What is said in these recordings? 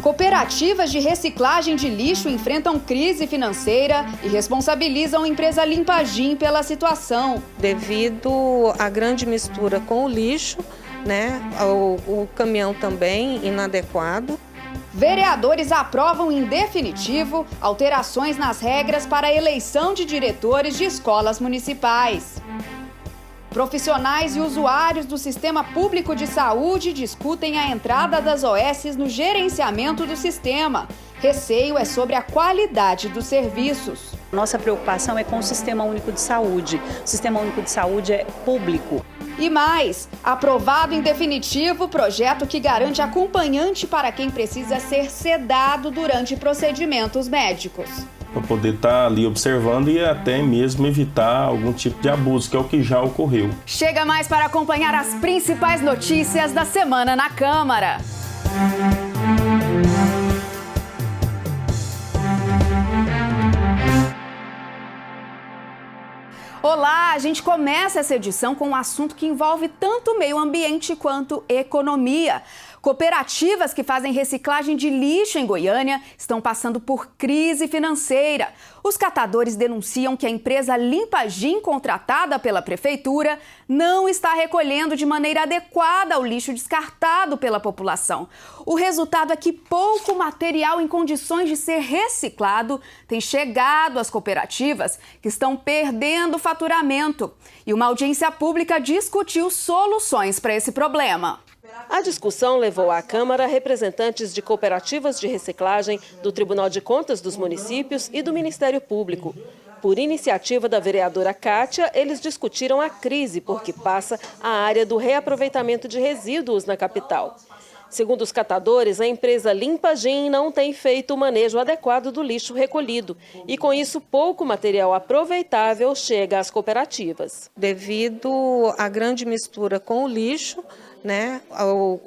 Cooperativas de reciclagem de lixo enfrentam crise financeira e responsabilizam a empresa Limpagim pela situação. Devido à grande mistura com o lixo, o caminhão também inadequado. Vereadores aprovam em definitivo alterações nas regras para a eleição de diretores de escolas municipais. Profissionais e usuários do Sistema Público de Saúde discutem a entrada das OS no gerenciamento do sistema. Receio é sobre a qualidade dos serviços. Nossa preocupação é com o Sistema Único de Saúde. O Sistema Único de Saúde é público. E mais, aprovado em definitivo o projeto que garante acompanhante para quem precisa ser sedado durante procedimentos médicos. Para poder estar ali observando e até mesmo evitar algum tipo de abuso, que é o que já ocorreu. Chega mais para acompanhar as principais notícias da semana na Câmara. Olá, a gente começa essa edição com um assunto que envolve tanto o meio ambiente quanto economia. Cooperativas que fazem reciclagem de lixo em Goiânia estão passando por crise financeira. Os catadores denunciam que a empresa Limpagim, contratada pela prefeitura, não está recolhendo de maneira adequada o lixo descartado pela população. O resultado é que pouco material em condições de ser reciclado tem chegado às cooperativas, que estão perdendo faturamento. E uma audiência pública discutiu soluções para esse problema. A discussão levou à Câmara representantes de cooperativas de reciclagem, do Tribunal de Contas dos Municípios e do Ministério Público. Por iniciativa da vereadora Kátia, eles discutiram a crise por que passa a área do reaproveitamento de resíduos na capital. Segundo os catadores, a empresa Limpagim não tem feito o manejo adequado do lixo recolhido e, com isso, pouco material aproveitável chega às cooperativas. Devido à grande mistura com o lixo,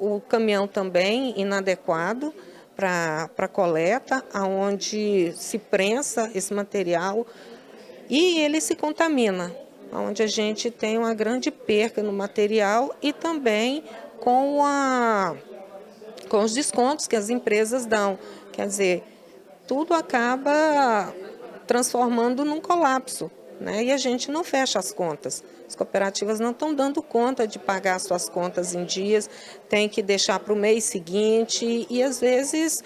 o caminhão também inadequado para coleta, onde se prensa esse material e ele se contamina, onde a gente tem uma grande perca no material e também com os descontos que as empresas dão. Quer dizer, tudo acaba transformando num colapso, e a gente não fecha as contas. As cooperativas não estão dando conta de pagar suas contas em dias, tem que deixar para o mês seguinte e, às vezes,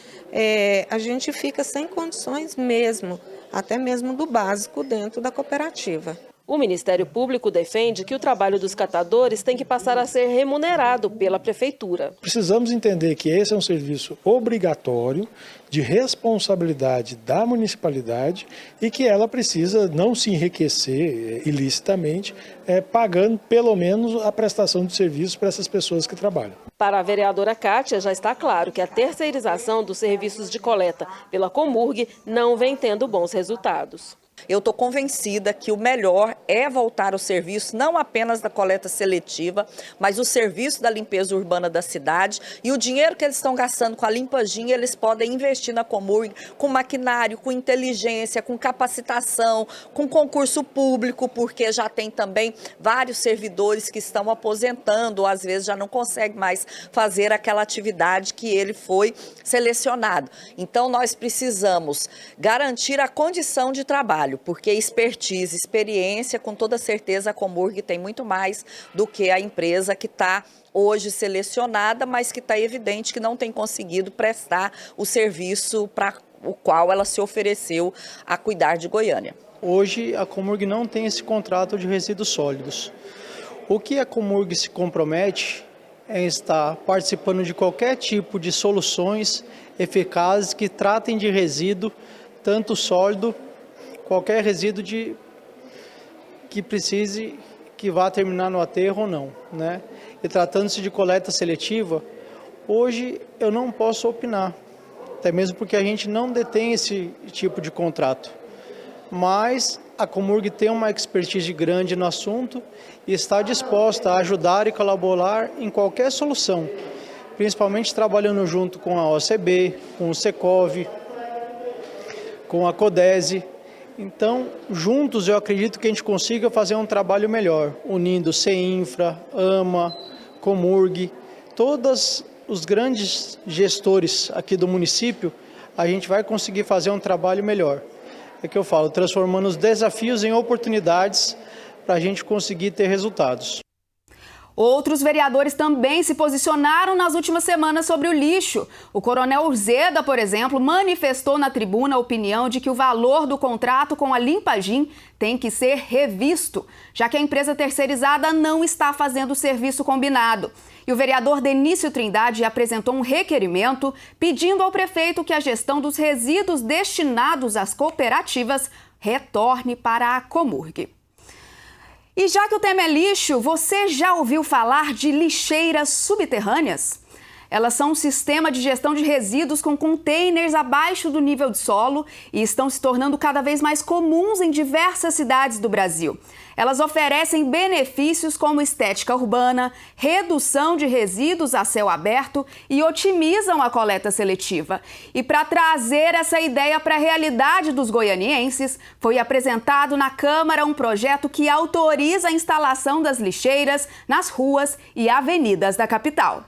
a gente fica sem condições mesmo, até mesmo do básico dentro da cooperativa. O Ministério Público defende que o trabalho dos catadores tem que passar a ser remunerado pela Prefeitura. Precisamos entender que esse é um serviço obrigatório, de responsabilidade da municipalidade e que ela precisa não se enriquecer ilicitamente, pagando pelo menos a prestação de serviços para essas pessoas que trabalham. Para a vereadora Kátia, já está claro que a terceirização dos serviços de coleta pela Comurg não vem tendo bons resultados. Eu estou convencida que o melhor é voltar ao serviço, não apenas da coleta seletiva, mas o serviço da limpeza urbana da cidade. E o dinheiro que eles estão gastando com a Limpagim, eles podem investir na Comurg com maquinário, com inteligência, com capacitação, com concurso público, porque já tem também vários servidores que estão aposentando, ou às vezes já não conseguem mais fazer aquela atividade que ele foi selecionado. Então, nós precisamos garantir a condição de trabalho, porque expertise, experiência, com toda certeza a Comurg tem muito mais do que a empresa que está hoje selecionada, mas que está evidente que não tem conseguido prestar o serviço para o qual ela se ofereceu a cuidar de Goiânia. Hoje a Comurg não tem esse contrato de resíduos sólidos. O que a Comurg se compromete é estar participando de qualquer tipo de soluções eficazes que tratem de resíduo, tanto sólido, qualquer resíduo que precise, que vá terminar no aterro ou não, E tratando-se de coleta seletiva, hoje eu não posso opinar, até mesmo porque a gente não detém esse tipo de contrato. Mas a Comurg tem uma expertise grande no assunto e está disposta a ajudar e colaborar em qualquer solução, principalmente trabalhando junto com a OCB, com o Secov, com a Codese. Então, juntos eu acredito que a gente consiga fazer um trabalho melhor, unindo CEINFRA, AMA, Comurg, todos os grandes gestores aqui do município, a gente vai conseguir fazer um trabalho melhor. É que eu falo, transformando os desafios em oportunidades para a gente conseguir ter resultados. Outros vereadores também se posicionaram nas últimas semanas sobre o lixo. O coronel Urzeda, por exemplo, manifestou na tribuna a opinião de que o valor do contrato com a Limpagim tem que ser revisto, já que a empresa terceirizada não está fazendo o serviço combinado. E o vereador Denício Trindade apresentou um requerimento pedindo ao prefeito que a gestão dos resíduos destinados às cooperativas retorne para a Comurg. E já que o tema é lixo, você já ouviu falar de lixeiras subterrâneas? Elas são um sistema de gestão de resíduos com containers abaixo do nível de solo e estão se tornando cada vez mais comuns em diversas cidades do Brasil. Elas oferecem benefícios como estética urbana, redução de resíduos a céu aberto e otimizam a coleta seletiva. E para trazer essa ideia para a realidade dos goianienses, foi apresentado na Câmara um projeto que autoriza a instalação das lixeiras nas ruas e avenidas da capital.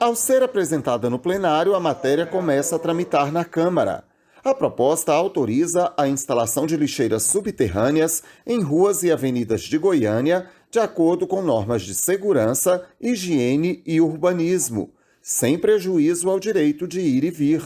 Ao ser apresentada no plenário, a matéria começa a tramitar na Câmara. A proposta autoriza a instalação de lixeiras subterrâneas em ruas e avenidas de Goiânia, de acordo com normas de segurança, higiene e urbanismo, sem prejuízo ao direito de ir e vir.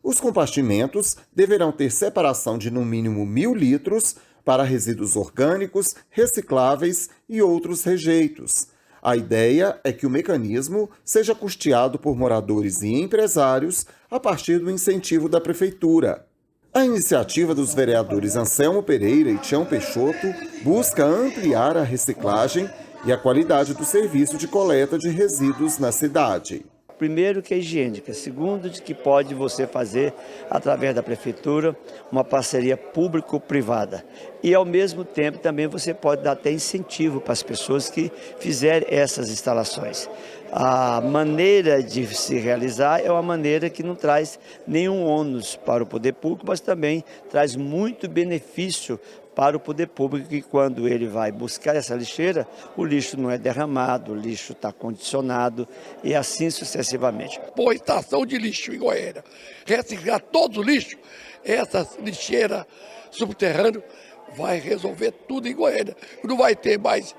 Os compartimentos deverão ter separação de no mínimo 1.000 litros para resíduos orgânicos, recicláveis e outros rejeitos. A ideia é que o mecanismo seja custeado por moradores e empresários a partir do incentivo da Prefeitura. A iniciativa dos vereadores Anselmo Pereira e Tião Peixoto busca ampliar a reciclagem e a qualidade do serviço de coleta de resíduos na cidade. Primeiro, que é higiênica. Segundo, de que pode você fazer, através da prefeitura, uma parceria público-privada. E, ao mesmo tempo, também você pode dar até incentivo para as pessoas que fizerem essas instalações. A maneira de se realizar é uma maneira que não traz nenhum ônus para o poder público, mas também traz muito benefício para o poder público, que quando ele vai buscar essa lixeira, o lixo não é derramado, o lixo está condicionado e assim sucessivamente. Boa estação de lixo em Goiânia, reciclar todo o lixo, essa lixeira subterrânea vai resolver tudo em Goiânia. Não vai ter mais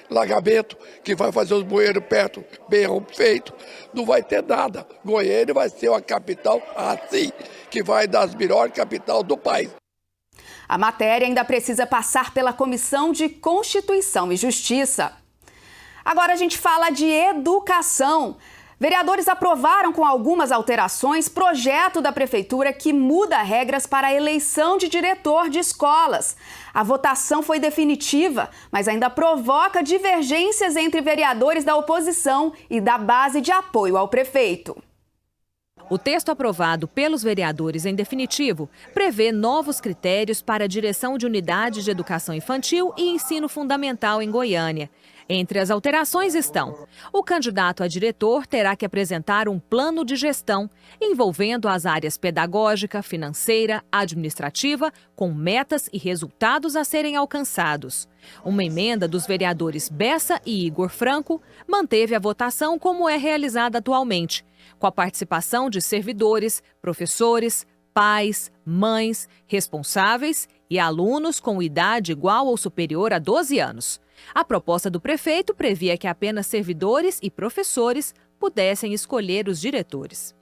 lagamento, que vai fazer os bueiros perto, bem feito, não vai ter nada. Goiânia vai ser uma capital assim, que vai das melhores capitais do país. A matéria ainda precisa passar pela Comissão de Constituição e Justiça. Agora a gente fala de educação. Vereadores aprovaram com algumas alterações projeto da Prefeitura que muda regras para a eleição de diretor de escolas. A votação foi definitiva, mas ainda provoca divergências entre vereadores da oposição e da base de apoio ao prefeito. O texto aprovado pelos vereadores em definitivo prevê novos critérios para a direção de unidades de educação infantil e ensino fundamental em Goiânia. Entre as alterações estão: o candidato a diretor terá que apresentar um plano de gestão envolvendo as áreas pedagógica, financeira, administrativa, com metas e resultados a serem alcançados. Uma emenda dos vereadores Bessa e Igor Franco manteve a votação como é realizada atualmente, com a participação de servidores, professores, pais, mães, responsáveis e alunos com idade igual ou superior a 12 anos. A proposta do prefeito previa que apenas servidores e professores pudessem escolher os diretores.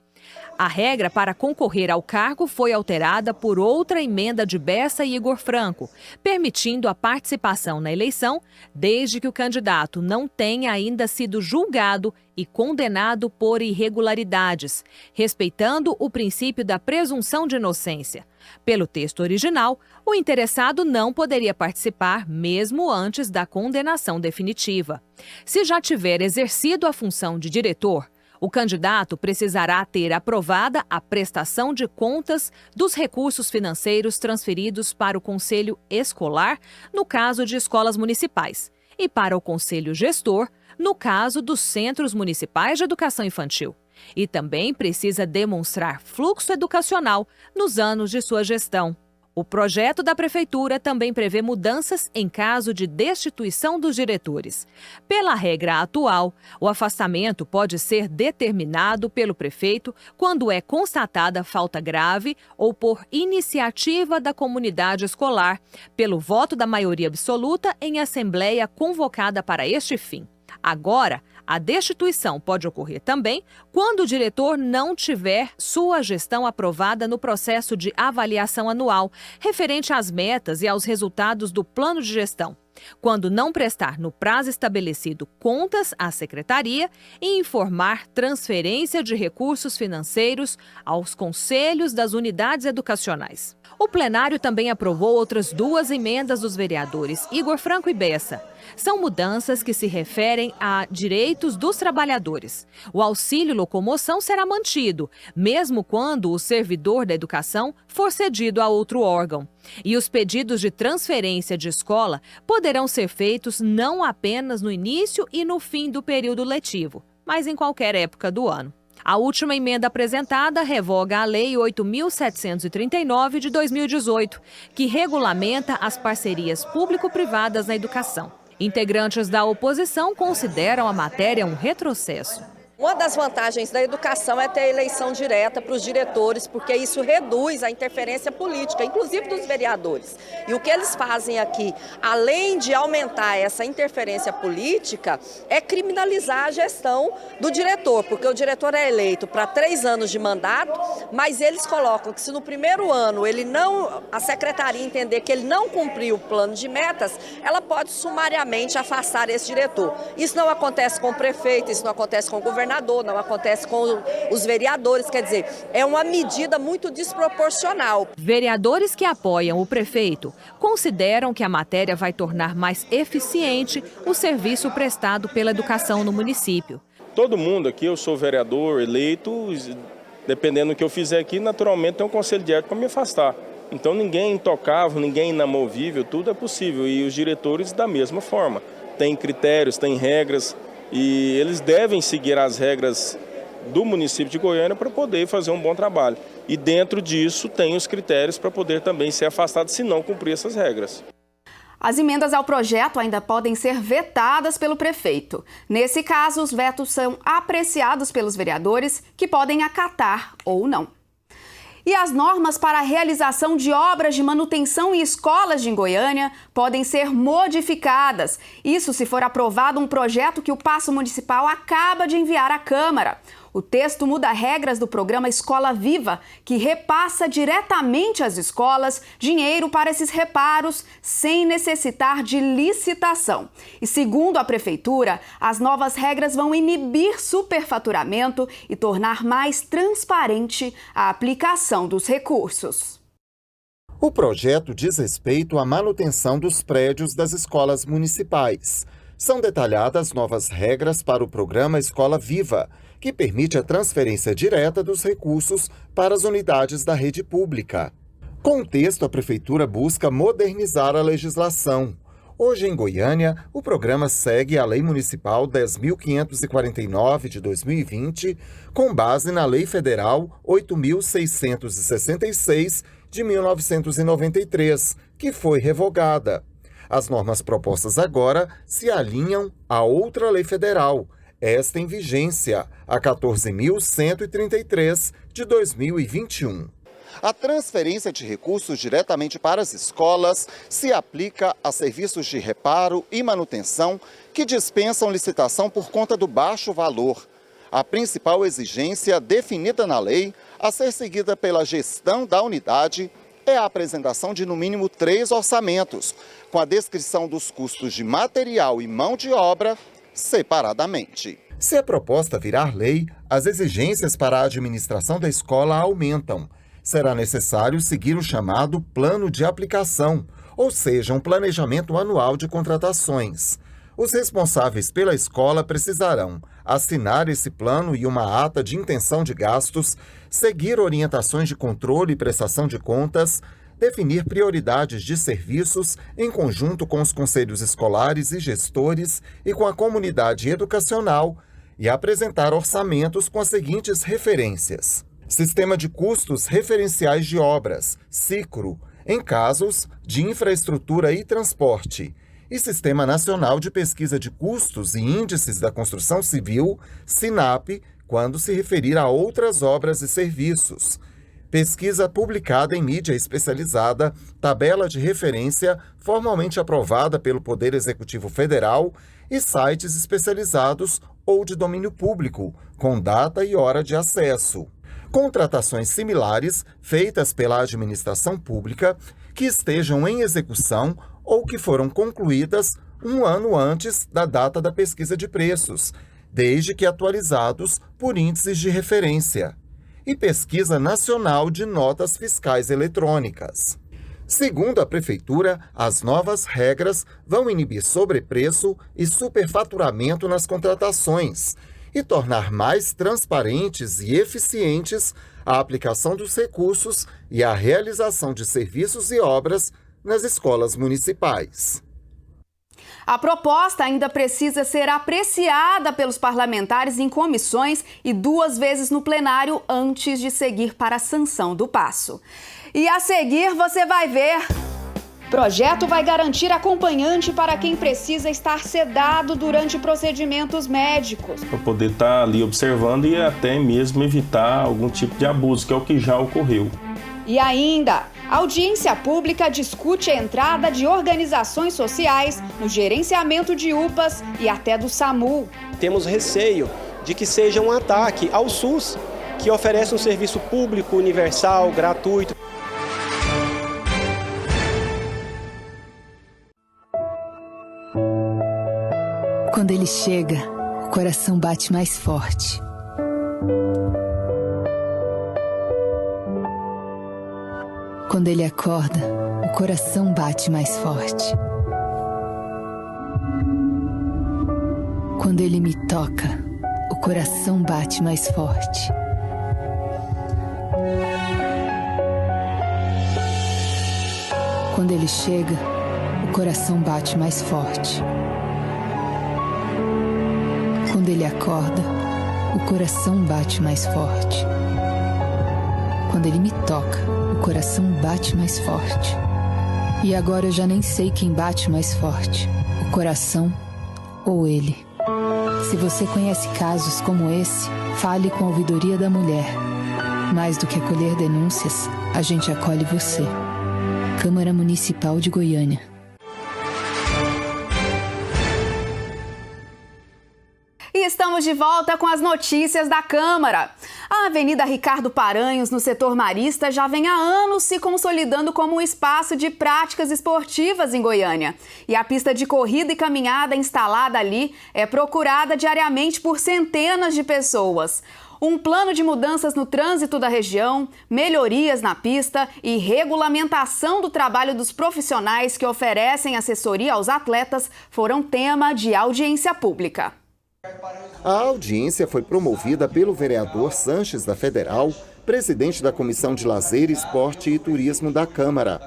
A regra para concorrer ao cargo foi alterada por outra emenda de Bessa e Igor Franco, permitindo a participação na eleição, desde que o candidato não tenha ainda sido julgado e condenado por irregularidades, respeitando o princípio da presunção de inocência. Pelo texto original, o interessado não poderia participar mesmo antes da condenação definitiva. Se já tiver exercido a função de diretor, o candidato precisará ter aprovada a prestação de contas dos recursos financeiros transferidos para o Conselho Escolar, no caso de escolas municipais, e para o Conselho Gestor, no caso dos Centros Municipais de Educação Infantil. E também precisa demonstrar fluxo educacional nos anos de sua gestão. O projeto da Prefeitura também prevê mudanças em caso de destituição dos diretores. Pela regra atual, o afastamento pode ser determinado pelo prefeito quando é constatada falta grave ou por iniciativa da comunidade escolar, pelo voto da maioria absoluta em assembleia convocada para este fim. Agora, a destituição pode ocorrer também quando o diretor não tiver sua gestão aprovada no processo de avaliação anual, referente às metas e aos resultados do plano de gestão, quando não prestar no prazo estabelecido contas à secretaria e informar transferência de recursos financeiros aos conselhos das unidades educacionais. O plenário também aprovou outras 2 emendas dos vereadores Igor Franco e Bessa. São mudanças que se referem a direitos dos trabalhadores. O auxílio locomoção será mantido, mesmo quando o servidor da educação for cedido a outro órgão. E os pedidos de transferência de escola poderão ser feitos não apenas no início e no fim do período letivo, mas em qualquer época do ano. A última emenda apresentada revoga a Lei 8.739 de 2018, que regulamenta as parcerias público-privadas na educação. Integrantes da oposição consideram a matéria um retrocesso. Uma das vantagens da educação é ter a eleição direta para os diretores, porque isso reduz a interferência política, inclusive dos vereadores. E o que eles fazem aqui, além de aumentar essa interferência política, é criminalizar a gestão do diretor, porque o diretor é eleito para 3 anos de mandato, mas eles colocam que se no primeiro ano a secretaria entender que ele não cumpriu o plano de metas, ela pode sumariamente afastar esse diretor. Isso não acontece com o prefeito, isso não acontece com o governador, não acontece com os vereadores, quer dizer, é uma medida muito desproporcional. Vereadores que apoiam o prefeito consideram que a matéria vai tornar mais eficiente o serviço prestado pela educação no município. Todo mundo aqui, eu sou vereador eleito, dependendo do que eu fizer aqui, naturalmente tem um conselho de ética para me afastar. Então ninguém é intocável, ninguém é inamovível, tudo é possível. E os diretores da mesma forma. Tem critérios, tem regras. E eles devem seguir as regras do município de Goiânia para poder fazer um bom trabalho. E dentro disso tem os critérios para poder também ser afastado se não cumprir essas regras. As emendas ao projeto ainda podem ser vetadas pelo prefeito. Nesse caso, os vetos são apreciados pelos vereadores, que podem acatar ou não. E as normas para a realização de obras de manutenção em escolas de Goiânia podem ser modificadas. Isso se for aprovado um projeto que o Paço Municipal acaba de enviar à Câmara. O texto muda regras do programa Escola Viva, que repassa diretamente às escolas dinheiro para esses reparos sem necessitar de licitação. E segundo a Prefeitura, as novas regras vão inibir superfaturamento e tornar mais transparente a aplicação dos recursos. O projeto diz respeito à manutenção dos prédios das escolas municipais. São detalhadas novas regras para o programa Escola Viva, que permite a transferência direta dos recursos para as unidades da rede pública. Com o texto, a Prefeitura busca modernizar a legislação. Hoje, em Goiânia, o programa segue a Lei Municipal 10.549 de 2020, com base na Lei Federal 8.666 de 1993, que foi revogada. As normas propostas agora se alinham a outra lei federal, esta em vigência, a 14.133 de 2021. A transferência de recursos diretamente para as escolas se aplica a serviços de reparo e manutenção que dispensam licitação por conta do baixo valor. A principal exigência definida na lei, a ser seguida pela gestão da unidade, é a apresentação de no mínimo 3 orçamentos, com a descrição dos custos de material e mão de obra separadamente. Se a proposta virar lei, as exigências para a administração da escola aumentam. Será necessário seguir o chamado plano de aplicação, ou seja, um planejamento anual de contratações. Os responsáveis pela escola precisarão assinar esse plano e uma ata de intenção de gastos, seguir orientações de controle e prestação de contas, definir prioridades de serviços em conjunto com os conselhos escolares e gestores e com a comunidade educacional e apresentar orçamentos com as seguintes referências: Sistema de Custos Referenciais de Obras, SICRO, em casos de infraestrutura e transporte, e Sistema Nacional de Pesquisa de Custos e Índices da Construção Civil, SINAP, quando se referir a outras obras e serviços. Pesquisa publicada em mídia especializada, tabela de referência formalmente aprovada pelo Poder Executivo Federal e sites especializados ou de domínio público, com data e hora de acesso. Contratações similares feitas pela administração pública que estejam em execução ou que foram concluídas um ano antes da data da pesquisa de preços, desde que atualizados por índices de referência. E pesquisa nacional de notas fiscais eletrônicas. Segundo a Prefeitura, as novas regras vão inibir sobrepreço e superfaturamento nas contratações e tornar mais transparentes e eficientes a aplicação dos recursos e a realização de serviços e obras nas escolas municipais. A proposta ainda precisa ser apreciada pelos parlamentares em comissões e 2 vezes no plenário antes de seguir para a sanção do passo. E a seguir você vai ver. Projeto vai garantir acompanhante para quem precisa estar sedado durante procedimentos médicos. Para poder estar ali observando e até mesmo evitar algum tipo de abuso, que é o que já ocorreu. E ainda, a audiência pública discute a entrada de organizações sociais no gerenciamento de UPAs e até do SAMU. Temos receio de que seja um ataque ao SUS, que oferece um serviço público, universal, gratuito. Quando ele chega, o coração bate mais forte. Quando ele acorda, o coração bate mais forte. Quando ele me toca, o coração bate mais forte. Quando ele chega, o coração bate mais forte. Quando ele acorda, o coração bate mais forte. Quando ele me toca, o coração bate mais forte. E agora eu já nem sei quem bate mais forte, o coração ou ele. Se você conhece casos como esse, fale com a Ouvidoria da Mulher. Mais do que acolher denúncias, a gente acolhe você. Câmara Municipal de Goiânia. E estamos de volta com as notícias da Câmara. A Avenida Ricardo Paranhos, no setor marista, já vem há anos se consolidando como um espaço de práticas esportivas em Goiânia. E a pista de corrida e caminhada instalada ali é procurada diariamente por centenas de pessoas. Um plano de mudanças no trânsito da região, melhorias na pista e regulamentação do trabalho dos profissionais que oferecem assessoria aos atletas foram tema de audiência pública. A audiência foi promovida pelo vereador Sanches da Federal, presidente da Comissão de Lazer, Esporte e Turismo da Câmara.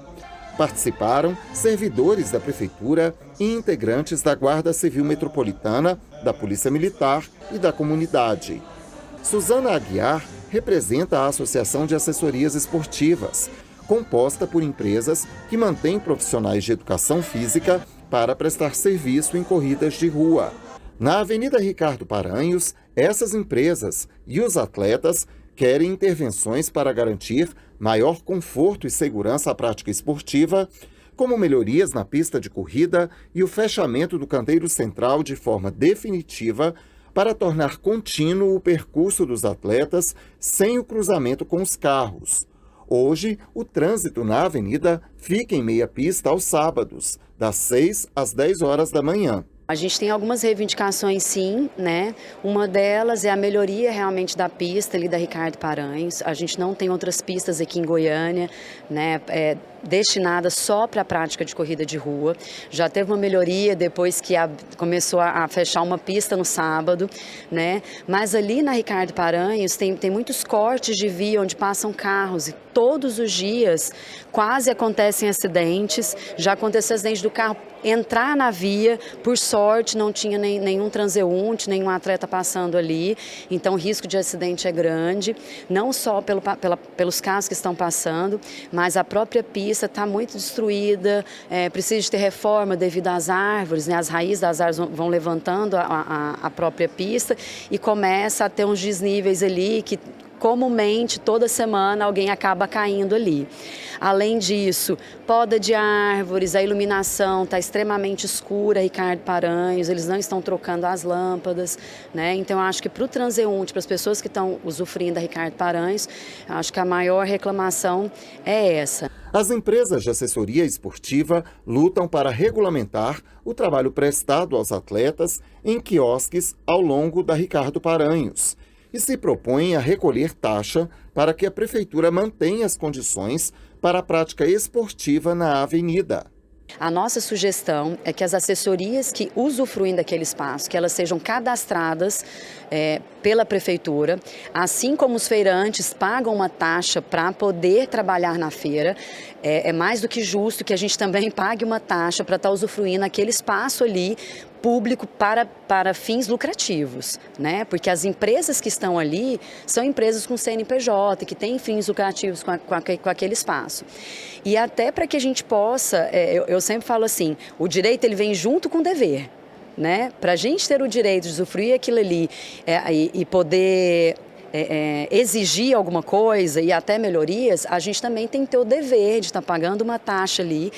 Participaram servidores da Prefeitura e integrantes da Guarda Civil Metropolitana, da Polícia Militar e da comunidade. Suzana Aguiar representa a Associação de Assessorias Esportivas, composta por empresas que mantêm profissionais de educação física para prestar serviço em corridas de rua. Na Avenida Ricardo Paranhos, essas empresas e os atletas querem intervenções para garantir maior conforto e segurança à prática esportiva, como melhorias na pista de corrida e o fechamento do canteiro central de forma definitiva para tornar contínuo o percurso dos atletas sem o cruzamento com os carros. Hoje, o trânsito na avenida fica em meia pista aos sábados, das 6 às 10 horas da manhã. A gente tem algumas reivindicações, sim, né? Uma delas é a melhoria realmente da pista ali da Ricardo Paranhos. A gente não tem outras pistas aqui em Goiânia, né? Destinadas só para a prática de corrida de rua. Já teve uma melhoria depois que começou a fechar uma pista no sábado, né? Mas ali na Ricardo Paranhos tem muitos cortes de via onde passam carros e todos os dias quase acontecem acidentes. Já aconteceu acidente do carro entrar na via, por sorte não tinha nenhum transeunte, nenhum atleta passando ali, então o risco de acidente é grande, não só pelos carros que estão passando, mas a própria pista pista está muito destruída, precisa de ter reforma devido às árvores, né? As raízes das árvores vão levantando a própria pista e começa a ter uns desníveis ali que comumente toda semana alguém acaba caindo ali. Além disso, poda de árvores, a iluminação está extremamente escura, Ricardo Paranhos, eles não estão trocando as lâmpadas, né? Então eu acho que para o transeunte, para as pessoas que estão usufruindo da Ricardo Paranhos, eu acho que a maior reclamação é essa. As empresas de assessoria esportiva lutam para regulamentar o trabalho prestado aos atletas em quiosques ao longo da Ricardo Paranhos e se propõem a recolher taxa para que a prefeitura mantenha as condições para a prática esportiva na avenida. A nossa sugestão é que as assessorias que usufruem daquele espaço, que elas sejam cadastradas pela prefeitura, assim como os feirantes pagam uma taxa para poder trabalhar na feira, é mais do que justo que a gente também pague uma taxa para estar usufruindo aquele espaço ali público para fins lucrativos, né? Porque as empresas que estão ali são empresas com CNPJ, que têm fins lucrativos com aquele espaço. E até para que a gente possa, eu sempre falo assim, o direito ele vem junto com o dever, né? Para a gente ter o direito de usufruir aquilo ali e poder exigir alguma coisa e até melhorias, a gente também tem que ter o dever de estar pagando uma taxa ali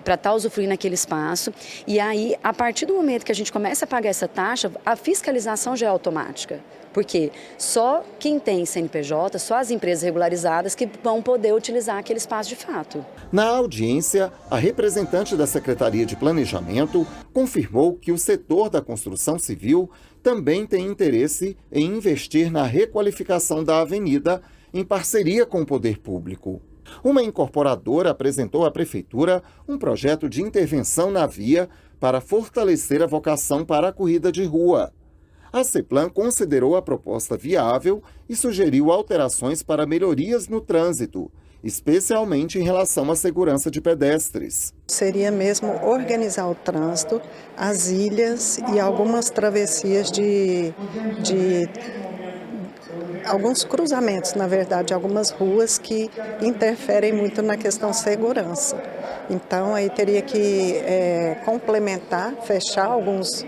para estar usufruindo aquele espaço. E aí, a partir do momento que a gente começa a pagar essa taxa, a fiscalização já é automática. Porque só quem tem CNPJ, só as empresas regularizadas que vão poder utilizar aquele espaço de fato. Na audiência, a representante da Secretaria de Planejamento confirmou que o setor da construção civil também tem interesse em investir na requalificação da avenida em parceria com o poder público. Uma incorporadora apresentou à Prefeitura um projeto de intervenção na via para fortalecer a vocação para a corrida de rua. A CEPLAN considerou a proposta viável e sugeriu alterações para melhorias no trânsito, especialmente em relação à segurança de pedestres. Seria mesmo organizar o trânsito, as ilhas e algumas travessias de alguns cruzamentos, na verdade, algumas ruas que interferem muito na questão segurança. Então, aí teria que complementar, fechar alguns.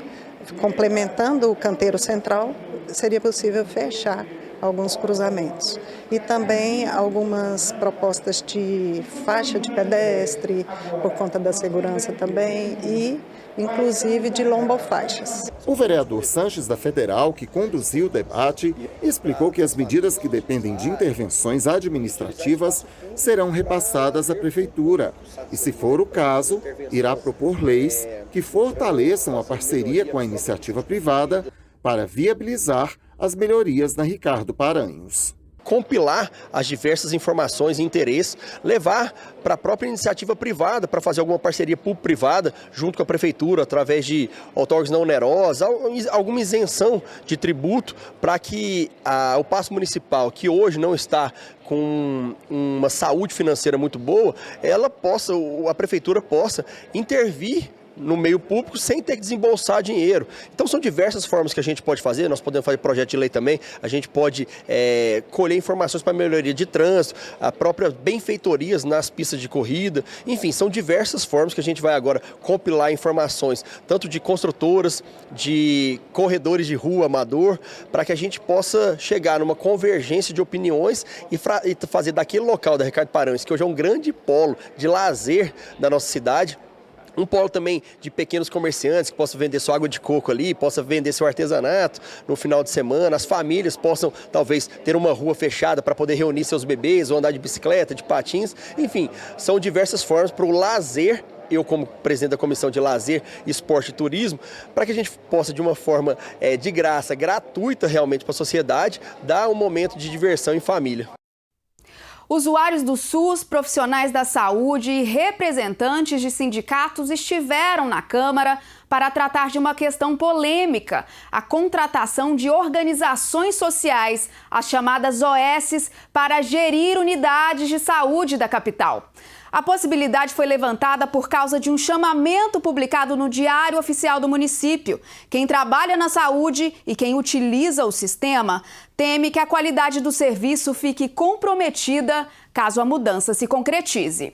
Complementando o canteiro central, seria possível fechar alguns cruzamentos. E também algumas propostas de faixa de pedestre, por conta da segurança também, e inclusive de lombofaixas. O vereador Sanches, da Federal, que conduziu o debate, explicou que as medidas que dependem de intervenções administrativas serão repassadas à Prefeitura e, se for o caso, irá propor leis que fortaleçam a parceria com a iniciativa privada para viabilizar as melhorias na Ricardo Paranhos. Compilar as diversas informações e interesses, levar para a própria iniciativa privada para fazer alguma parceria público-privada junto com a prefeitura, através de outorgas não onerosas, alguma isenção de tributo para que o paço municipal, que hoje não está com uma saúde financeira muito boa, a prefeitura possa intervir no meio público sem ter que desembolsar dinheiro. Então são diversas formas que a gente pode fazer, nós podemos fazer projeto de lei também, a gente pode colher informações para melhoria de trânsito, a própria benfeitorias nas pistas de corrida, enfim, são diversas formas que a gente vai agora compilar informações, tanto de construtoras, de corredores de rua amador, para que a gente possa chegar numa convergência de opiniões e fazer daquele local da Ricardo Paranhos, que hoje é um grande polo de lazer da nossa cidade, um polo também de pequenos comerciantes que possam vender sua água de coco ali, possam vender seu artesanato no final de semana, as famílias possam talvez ter uma rua fechada para poder reunir seus bebês ou andar de bicicleta, de patins, enfim, são diversas formas para o lazer, eu como presidente da Comissão de Lazer, Esporte e Turismo, para que a gente possa de uma forma de graça, gratuita realmente para a sociedade, dar um momento de diversão em família. Usuários do SUS, profissionais da saúde e representantes de sindicatos estiveram na Câmara para tratar de uma questão polêmica, a contratação de organizações sociais, as chamadas OSs, para gerir unidades de saúde da capital. A possibilidade foi levantada por causa de um chamamento publicado no Diário Oficial do município. Quem trabalha na saúde e quem utiliza o sistema teme que a qualidade do serviço fique comprometida caso a mudança se concretize.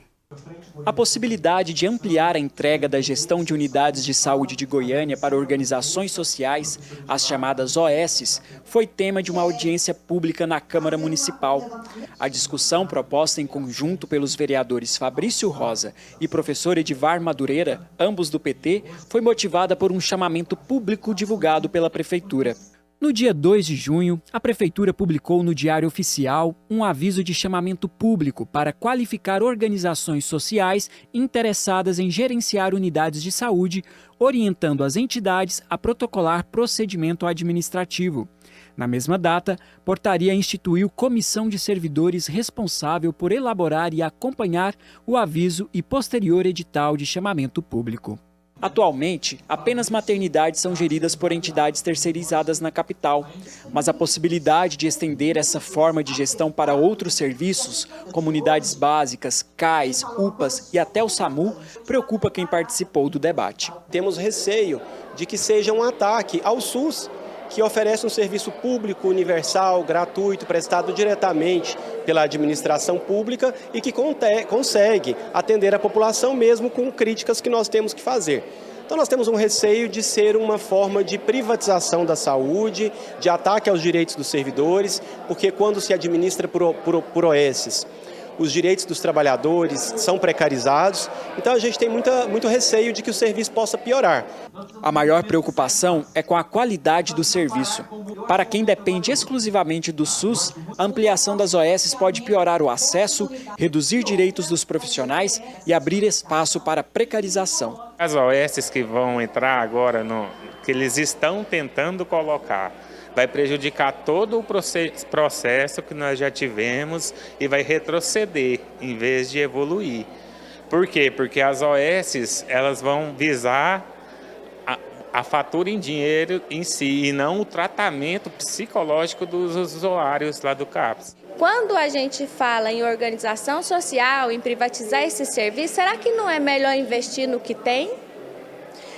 A possibilidade de ampliar a entrega da gestão de unidades de saúde de Goiânia para organizações sociais, as chamadas OSs, foi tema de uma audiência pública na Câmara Municipal. A discussão, proposta em conjunto pelos vereadores Fabrício Rosa e professor Edivar Madureira, ambos do PT, foi motivada por um chamamento público divulgado pela Prefeitura. No dia 2 de junho, a Prefeitura publicou no Diário Oficial um aviso de chamamento público para qualificar organizações sociais interessadas em gerenciar unidades de saúde, orientando as entidades a protocolar procedimento administrativo. Na mesma data, portaria instituiu comissão de servidores responsável por elaborar e acompanhar o aviso e posterior edital de chamamento público. Atualmente, apenas maternidades são geridas por entidades terceirizadas na capital, mas a possibilidade de estender essa forma de gestão para outros serviços, como unidades básicas, CAIS, UPAs e até o SAMU, preocupa quem participou do debate. Temos receio de que seja um ataque ao SUS, que oferece um serviço público, universal, gratuito, prestado diretamente pela administração pública e que consegue atender a população mesmo com críticas que nós temos que fazer. Então nós temos um receio de ser uma forma de privatização da saúde, de ataque aos direitos dos servidores, porque quando se administra por OSs, os direitos dos trabalhadores são precarizados, então a gente tem muito receio de que o serviço possa piorar. A maior preocupação é com a qualidade do serviço. Para quem depende exclusivamente do SUS, a ampliação das OSs pode piorar o acesso, reduzir direitos dos profissionais e abrir espaço para precarização. As OSs que vão entrar agora, que eles estão tentando colocar, vai prejudicar todo o processo que nós já tivemos e vai retroceder em vez de evoluir. Por quê? Porque as OSs elas vão visar a fatura em dinheiro em si e não o tratamento psicológico dos usuários lá do CAPS. Quando a gente fala em organização social, em privatizar esse serviço, será que não é melhor investir no que tem?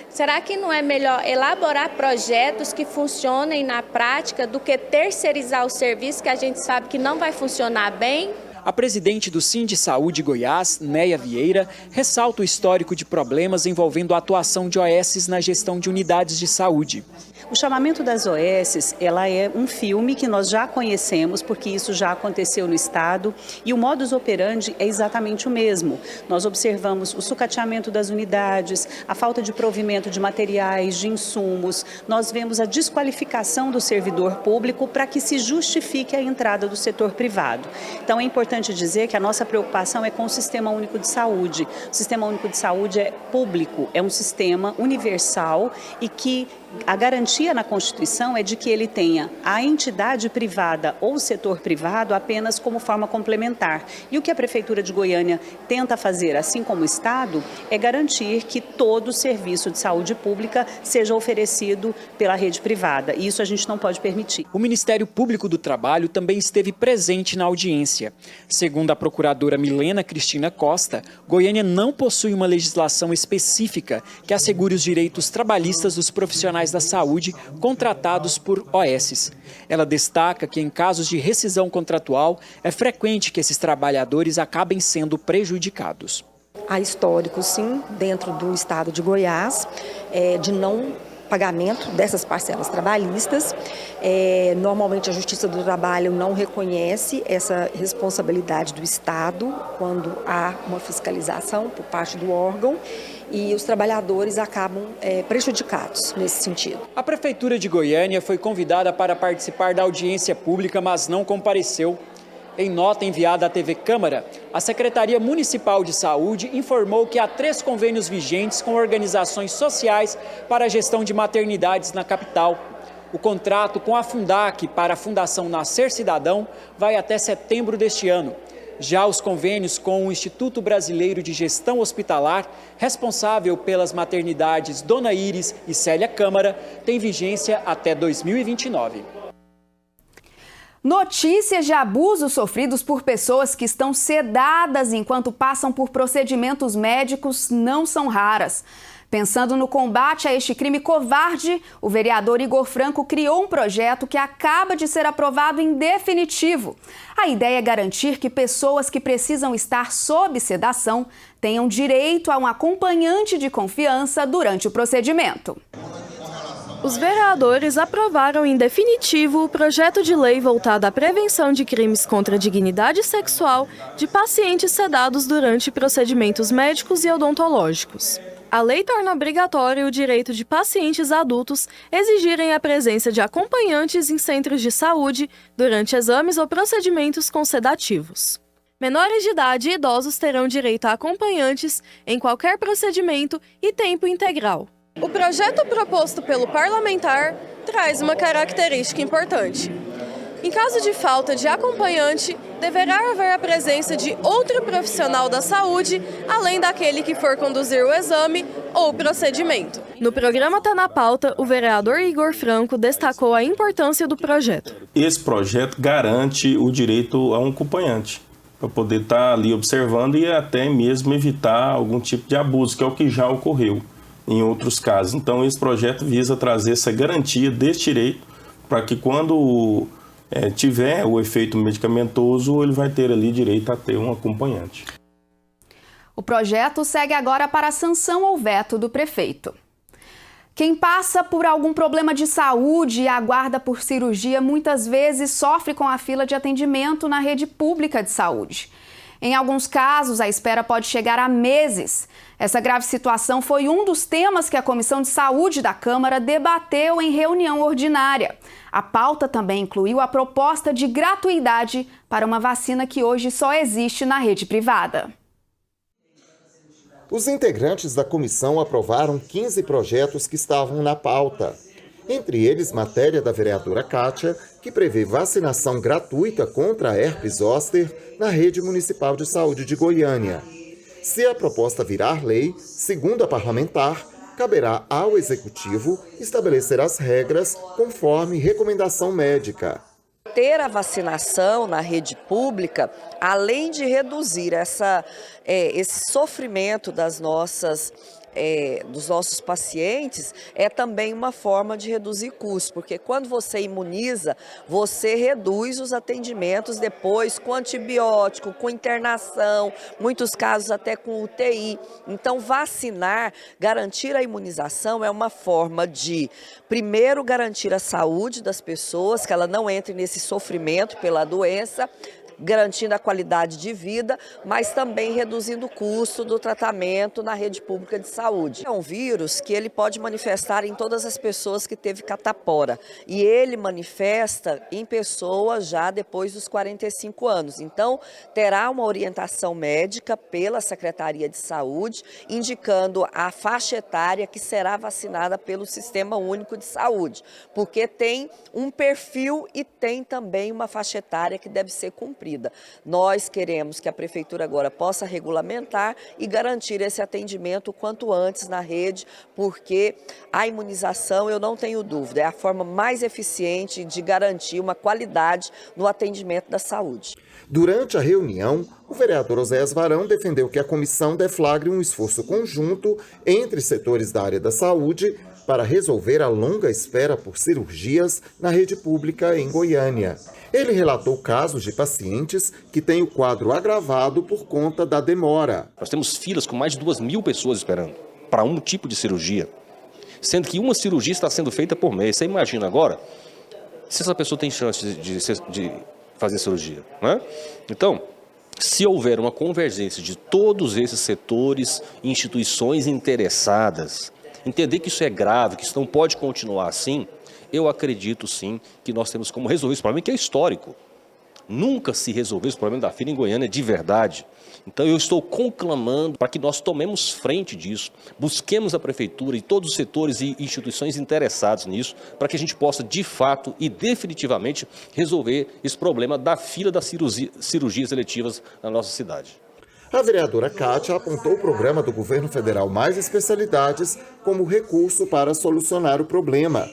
Será que não é melhor elaborar projetos que funcionem na prática do que terceirizar o serviço que a gente sabe que não vai funcionar bem? A presidente do Sindisaúde Goiás, Neia Vieira, ressalta o histórico de problemas envolvendo a atuação de OSs na gestão de unidades de saúde. O chamamento das OSs, ela é um filme que nós já conhecemos, porque isso já aconteceu no Estado, e o modus operandi é exatamente o mesmo. Nós observamos o sucateamento das unidades, a falta de provimento de materiais, de insumos, nós vemos a desqualificação do servidor público para que se justifique a entrada do setor privado. Então é importante dizer que a nossa preocupação é com o Sistema Único de Saúde. O Sistema Único de Saúde é público, é um sistema universal e que a garantia na Constituição é de que ele tenha a entidade privada ou o setor privado apenas como forma complementar. E o que a Prefeitura de Goiânia tenta fazer, assim como o Estado, é garantir que todo o serviço de saúde pública seja oferecido pela rede privada. E isso a gente não pode permitir. O Ministério Público do Trabalho também esteve presente na audiência. Segundo a procuradora Milena Cristina Costa, Goiânia não possui uma legislação específica que assegure os direitos trabalhistas dos profissionais da saúde contratados por OSs. Ela destaca que em casos de rescisão contratual é frequente que esses trabalhadores acabem sendo prejudicados. Há histórico, sim, dentro do estado de Goiás, de não pagamento dessas parcelas trabalhistas. Normalmente a Justiça do Trabalho não reconhece essa responsabilidade do Estado quando há uma fiscalização por parte do órgão e os trabalhadores acabam prejudicados nesse sentido. A Prefeitura de Goiânia foi convidada para participar da audiência pública, mas não compareceu. Em nota enviada à TV Câmara, a Secretaria Municipal de Saúde informou que há 3 convênios vigentes com organizações sociais para a gestão de maternidades na capital. O contrato com a Fundac para a Fundação Nascer Cidadão vai até setembro deste ano. Já os convênios com o Instituto Brasileiro de Gestão Hospitalar, responsável pelas maternidades Dona Iris e Célia Câmara, têm vigência até 2029. Notícias de abusos sofridos por pessoas que estão sedadas enquanto passam por procedimentos médicos não são raras. Pensando no combate a este crime covarde, o vereador Igor Franco criou um projeto que acaba de ser aprovado em definitivo. A ideia é garantir que pessoas que precisam estar sob sedação tenham direito a um acompanhante de confiança durante o procedimento. Os vereadores aprovaram em definitivo o projeto de lei voltado à prevenção de crimes contra a dignidade sexual de pacientes sedados durante procedimentos médicos e odontológicos. A lei torna obrigatório o direito de pacientes adultos exigirem a presença de acompanhantes em centros de saúde durante exames ou procedimentos com sedativos. Menores de idade e idosos terão direito a acompanhantes em qualquer procedimento e tempo integral. O projeto proposto pelo parlamentar traz uma característica importante. Em caso de falta de acompanhante, deverá haver a presença de outro profissional da saúde, além daquele que for conduzir o exame ou procedimento. No programa Tá na Pauta, o vereador Igor Franco destacou a importância do projeto. Esse projeto garante o direito a um acompanhante, para poder estar ali observando e até mesmo evitar algum tipo de abuso, que é o que já ocorreu em outros casos. Então, esse projeto visa trazer essa garantia desse direito para que quando tiver o efeito medicamentoso, ele vai ter ali direito a ter um acompanhante. O projeto segue agora para a sanção ou veto do prefeito. Quem passa por algum problema de saúde e aguarda por cirurgia muitas vezes sofre com a fila de atendimento na rede pública de saúde. Em alguns casos, a espera pode chegar a meses. Essa grave situação foi um dos temas que a Comissão de Saúde da Câmara debateu em reunião ordinária. A pauta também incluiu a proposta de gratuidade para uma vacina que hoje só existe na rede privada. Os integrantes da comissão aprovaram 15 projetos que estavam na pauta. Entre eles, matéria da vereadora Kátia, que prevê vacinação gratuita contra a herpes zoster na rede municipal de saúde de Goiânia. Se a proposta virar lei, segundo a parlamentar, caberá ao Executivo estabelecer as regras conforme recomendação médica. Ter a vacinação na rede pública, além de reduzir esse sofrimento dos nossos pacientes, é também uma forma de reduzir custos, porque quando você imuniza, você reduz os atendimentos depois com antibiótico, com internação, muitos casos até com UTI. Então, vacinar, garantir a imunização é uma forma de, primeiro, garantir a saúde das pessoas, que ela não entre nesse sofrimento pela doença, garantindo a qualidade de vida, mas também reduzindo o custo do tratamento na rede pública de saúde. É um vírus que ele pode manifestar em todas as pessoas que teve catapora, e ele manifesta em pessoas já depois dos 45 anos. Então, terá uma orientação médica pela Secretaria de Saúde, indicando a faixa etária que será vacinada pelo Sistema Único de Saúde, porque tem um perfil e tem também uma faixa etária que deve ser cumprida. Nós queremos que a Prefeitura agora possa regulamentar e garantir esse atendimento o quanto antes na rede, porque a imunização, eu não tenho dúvida, é a forma mais eficiente de garantir uma qualidade no atendimento da saúde. Durante a reunião, o vereador Oséias Varão defendeu que a comissão deflagre um esforço conjunto entre setores da área da saúde para resolver a longa espera por cirurgias na rede pública em Goiânia. Ele relatou casos de pacientes que têm o quadro agravado por conta da demora. Nós temos filas com mais de 2.000 pessoas esperando para um tipo de cirurgia, sendo que uma cirurgia está sendo feita por mês. Você imagina agora se essa pessoa tem chance de fazer cirurgia, né? Então, se houver uma convergência de todos esses setores, instituições interessadas, entender que isso é grave, que isso não pode continuar assim, eu acredito sim que nós temos como resolver esse problema, que é histórico. Nunca se resolveu esse problema da fila em Goiânia de verdade. Então eu estou conclamando para que nós tomemos frente disso, busquemos a Prefeitura e todos os setores e instituições interessados nisso, para que a gente possa de fato e definitivamente resolver esse problema da fila das cirurgias eletivas na nossa cidade. A vereadora Kátia apontou o programa do governo federal Mais Especialidades como recurso para solucionar o problema.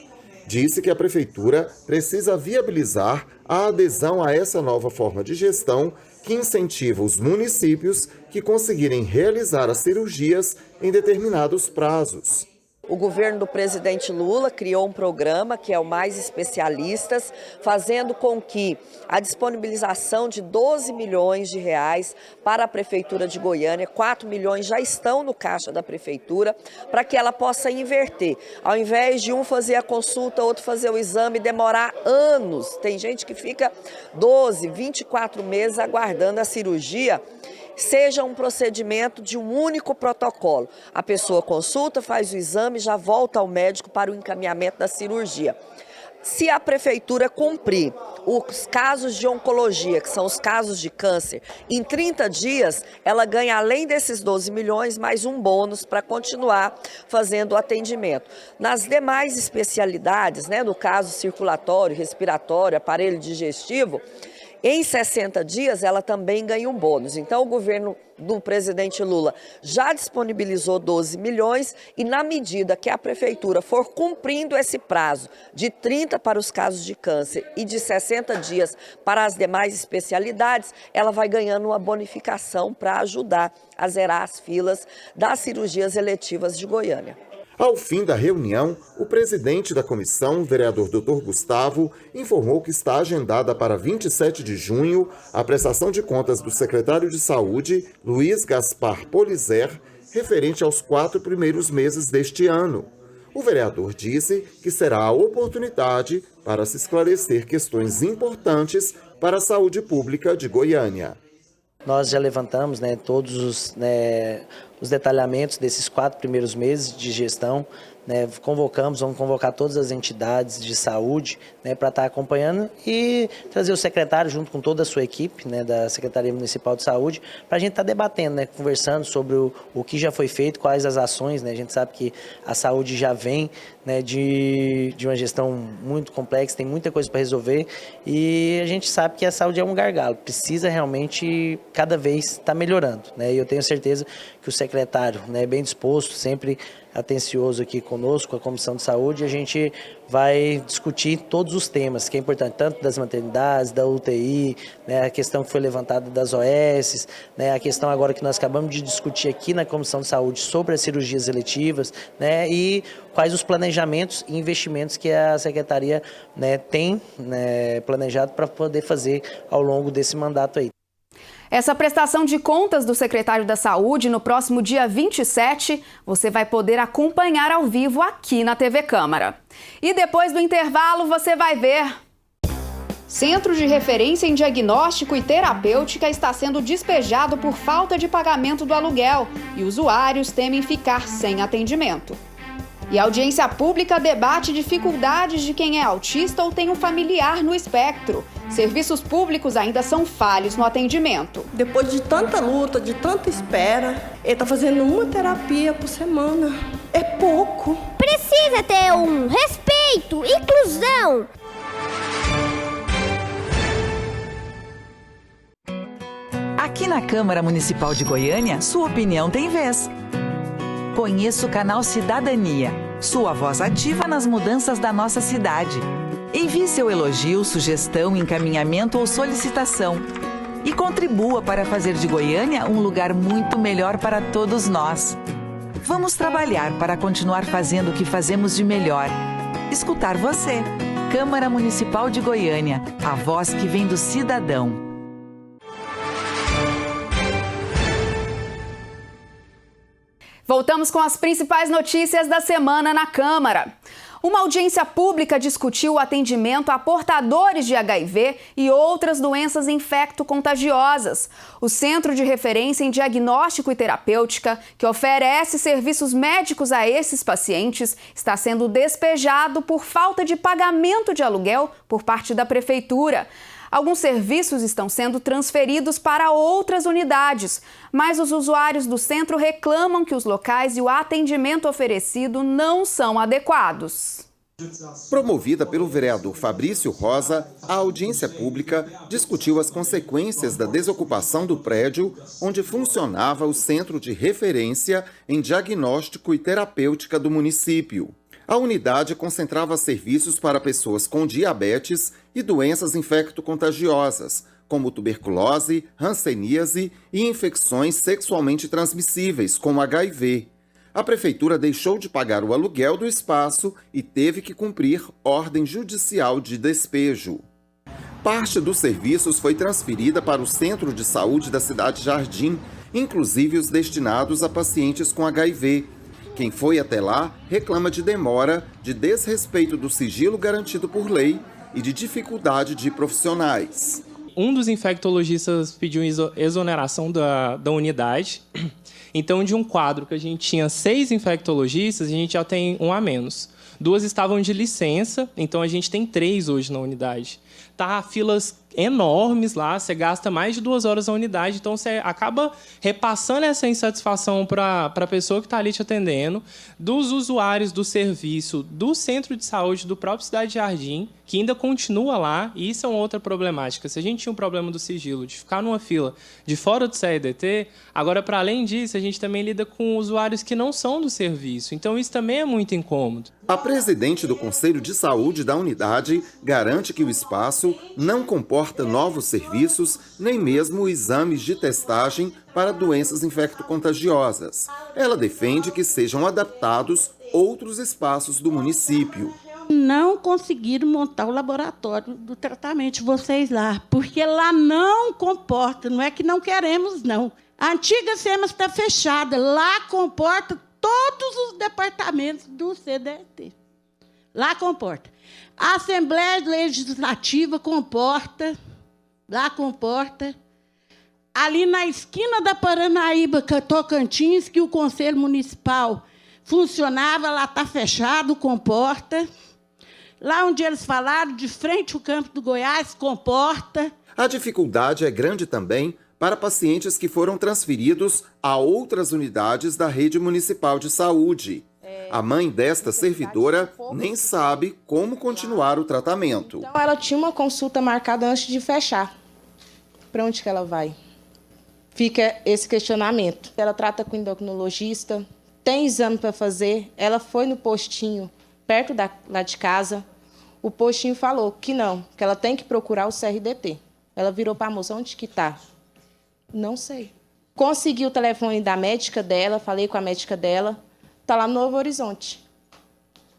Disse que a Prefeitura precisa viabilizar a adesão a essa nova forma de gestão que incentiva os municípios que conseguirem realizar as cirurgias em determinados prazos. O governo do presidente Lula criou um programa que é o Mais Especialistas, fazendo com que a disponibilização de 12 milhões de reais para a Prefeitura de Goiânia, 4 milhões já estão no caixa da Prefeitura, para que ela possa inverter. Ao invés de um fazer a consulta, outro fazer o exame, demorar anos. Tem gente que fica 12, 24 meses aguardando a cirurgia. Seja um procedimento de um único protocolo. A pessoa consulta, faz o exame, já volta ao médico para o encaminhamento da cirurgia. Se a prefeitura cumprir os casos de oncologia, que são os casos de câncer, em 30 dias, ela ganha, além desses 12 milhões, mais um bônus para continuar fazendo o atendimento. Nas demais especialidades, no caso circulatório, respiratório, aparelho digestivo, em 60 dias, ela também ganha um bônus. Então, o governo do presidente Lula já disponibilizou 12 milhões e, na medida que a prefeitura for cumprindo esse prazo de 30 para os casos de câncer e de 60 dias para as demais especialidades, ela vai ganhando uma bonificação para ajudar a zerar as filas das cirurgias eletivas de Goiânia. Ao fim da reunião, o presidente da comissão, o vereador Dr. Gustavo, informou que está agendada para 27 de junho a prestação de contas do secretário de Saúde, Luiz Gaspar Polizer, referente aos 4 primeiros meses deste ano. O vereador disse que será a oportunidade para se esclarecer questões importantes para a saúde pública de Goiânia. Nós já levantamos todos os detalhamentos desses 4 primeiros meses de gestão, vamos convocar todas as entidades de saúde para estar acompanhando e trazer o secretário junto com toda a sua equipe da Secretaria Municipal de Saúde para a gente estar debatendo, conversando sobre o que já foi feito, quais as ações. A gente sabe que a saúde já vem de uma gestão muito complexa, tem muita coisa para resolver e a gente sabe que a saúde é um gargalo, precisa realmente cada vez estar melhorando. E eu tenho certeza que o secretário é bem disposto, sempre atencioso aqui conosco, a Comissão de Saúde, e a gente vai discutir todos os temas que é importante, tanto das maternidades, da UTI, a questão que foi levantada das OS, a questão agora que nós acabamos de discutir aqui na Comissão de Saúde sobre as cirurgias eletivas, e quais os planejamentos e investimentos que a Secretaria tem planejado para poder fazer ao longo desse mandato aí. Essa prestação de contas do secretário da Saúde no próximo dia 27, você vai poder acompanhar ao vivo aqui na TV Câmara. E depois do intervalo você vai ver. Centro de Referência em Diagnóstico e Terapêutica está sendo despejado por falta de pagamento do aluguel e usuários temem ficar sem atendimento. E a audiência pública debate dificuldades de quem é autista ou tem um familiar no espectro. Serviços públicos ainda são falhos no atendimento. Depois de tanta luta, de tanta espera, ele está fazendo uma terapia por semana. É pouco. Precisa ter um respeito, inclusão. Aqui na Câmara Municipal de Goiânia, sua opinião tem vez. Conheça o canal Cidadania, sua voz ativa nas mudanças da nossa cidade. Envie seu elogio, sugestão, encaminhamento ou solicitação. E contribua para fazer de Goiânia um lugar muito melhor para todos nós. Vamos trabalhar para continuar fazendo o que fazemos de melhor. Escutar você. Câmara Municipal de Goiânia, a voz que vem do cidadão. Voltamos com as principais notícias da semana na Câmara. Uma audiência pública discutiu o atendimento a portadores de HIV e outras doenças infecto-contagiosas. O Centro de Referência em Diagnóstico e Terapêutica, que oferece serviços médicos a esses pacientes, está sendo despejado por falta de pagamento de aluguel por parte da Prefeitura. Alguns serviços estão sendo transferidos para outras unidades, mas os usuários do centro reclamam que os locais e o atendimento oferecido não são adequados. Promovida pelo vereador Fabrício Rosa, a audiência pública discutiu as consequências da desocupação do prédio onde funcionava o Centro de Referência em Diagnóstico e Terapêutica do município. A unidade concentrava serviços para pessoas com diabetes e doenças infecto-contagiosas, como tuberculose, hanseníase e infecções sexualmente transmissíveis, como HIV. A prefeitura deixou de pagar o aluguel do espaço e teve que cumprir ordem judicial de despejo. Parte dos serviços foi transferida para o Centro de Saúde da Cidade Jardim, inclusive os destinados a pacientes com HIV. Quem foi até lá reclama de demora, de desrespeito do sigilo garantido por lei e de dificuldade de profissionais. Um dos infectologistas pediu exoneração da unidade. Então, de um quadro que a gente tinha 6 infectologistas, a gente já tem 1 a menos. 2 estavam de licença, então a gente tem 3 hoje na unidade. Tá, filas enormes lá, você gasta mais de 2 horas na unidade, então você acaba repassando essa insatisfação para a pessoa que está ali te atendendo, dos usuários do serviço, do centro de saúde, do próprio Cidade Jardim, que ainda continua lá, e isso é uma outra problemática. Se a gente tinha um problema do sigilo, de ficar numa fila de fora do CRDT, agora, para além disso, a gente também lida com usuários que não são do serviço, então isso também é muito incômodo. A presidente do Conselho de Saúde da unidade garante que o espaço não comporta novos serviços, nem mesmo exames de testagem para doenças infecto-contagiosas. Ela defende que sejam adaptados outros espaços do município. Não conseguiram montar o laboratório do tratamento de vocês lá, porque lá não comporta, não é que não queremos, não. A antiga SEMAS está fechada, lá comporta todos os departamentos do CDT. Lá comporta. A Assembleia Legislativa comporta, lá comporta. Ali na esquina da Paranaíba, Tocantins, que o Conselho Municipal funcionava, lá está fechado, comporta. Lá onde eles falaram, de frente ao campo do Goiás, comporta. A dificuldade é grande também para pacientes que foram transferidos a outras unidades da rede municipal de saúde. A mãe desta servidora nem sabe como continuar o tratamento. Então, ela tinha uma consulta marcada antes de fechar. Para onde que ela vai? Fica esse questionamento. Ela trata com endocrinologista, tem exame para fazer, ela foi no postinho perto lá de casa, o postinho falou que não, que ela tem que procurar o CRDT. Ela virou para a moça, onde que está? Não sei. Consegui o telefone da médica dela, falei com a médica dela, está lá no Novo Horizonte.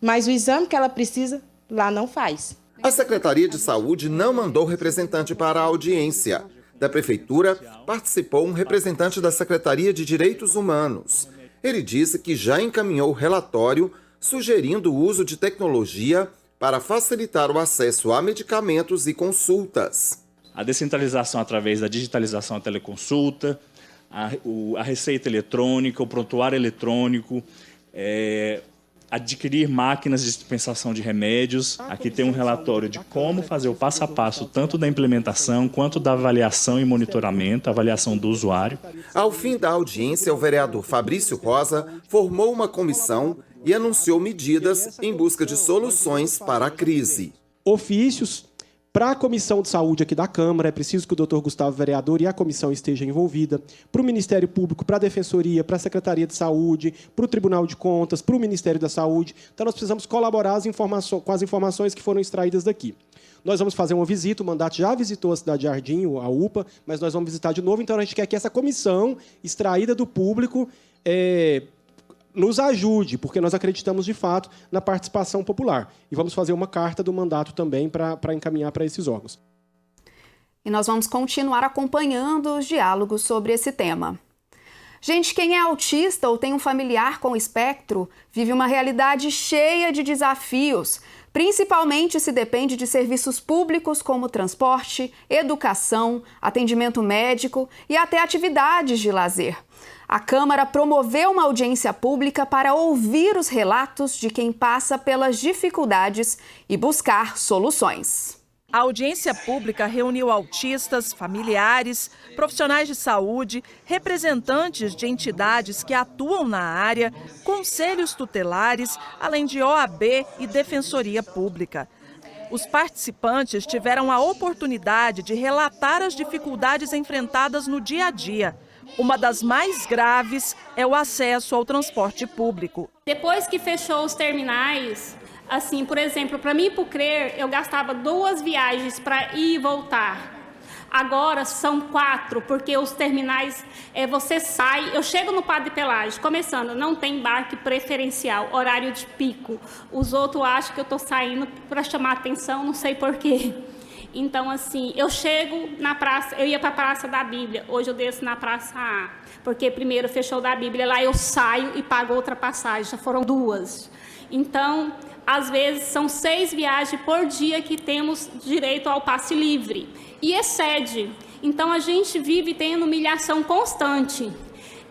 Mas o exame que ela precisa, lá não faz. A Secretaria de Saúde não mandou representante para a audiência. Da Prefeitura, participou um representante da Secretaria de Direitos Humanos. Ele disse que já encaminhou o relatório sugerindo o uso de tecnologia para facilitar o acesso a medicamentos e consultas. A descentralização através da digitalização da teleconsulta, a receita eletrônica, o prontuário eletrônico, adquirir máquinas de dispensação de remédios. Aqui tem um relatório de como fazer o passo a passo, tanto da implementação quanto da avaliação e monitoramento, avaliação do usuário. Ao fim da audiência, o vereador Fabrício Rosa formou uma comissão e anunciou medidas em busca de soluções para a crise. Ofícios para a Comissão de Saúde aqui da Câmara, é preciso que o doutor Gustavo, vereador, e a comissão estejam envolvida, para o Ministério Público, para a Defensoria, para a Secretaria de Saúde, para o Tribunal de Contas, para o Ministério da Saúde. Então, nós precisamos colaborar com as informações que foram extraídas daqui. Nós vamos fazer uma visita, o mandato já visitou a Cidade Jardim, a UPA, mas nós vamos visitar de novo, então a gente quer que essa comissão extraída do público nos ajude, porque nós acreditamos, de fato, na participação popular. E vamos fazer uma carta do mandato também para encaminhar para esses órgãos. E nós vamos continuar acompanhando os diálogos sobre esse tema. Gente, quem é autista ou tem um familiar com espectro vive uma realidade cheia de desafios, principalmente se depende de serviços públicos como transporte, educação, atendimento médico e até atividades de lazer. A Câmara promoveu uma audiência pública para ouvir os relatos de quem passa pelas dificuldades e buscar soluções. A audiência pública reuniu autistas, familiares, profissionais de saúde, representantes de entidades que atuam na área, conselhos tutelares, além de OAB e Defensoria Pública. Os participantes tiveram a oportunidade de relatar as dificuldades enfrentadas no dia a dia. Uma das mais graves é o acesso ao transporte público. Depois que fechou os terminais, assim, por exemplo, para mim ir para o CRER, eu gastava 2 viagens para ir e voltar. Agora são 4, porque os terminais, você sai, eu chego no Padre Pelágio, começando, não tem embarque preferencial, horário de pico. Os outros acham que eu estou saindo para chamar atenção, não sei porquê. Então, assim, eu chego na praça, eu ia para a Praça da Bíblia, hoje eu desço na Praça A, porque primeiro fechou da Bíblia, lá eu saio e pago outra passagem, já foram 2. Então, às vezes, são 6 viagens por dia que temos direito ao passe livre. E excede. Então, a gente vive tendo humilhação constante.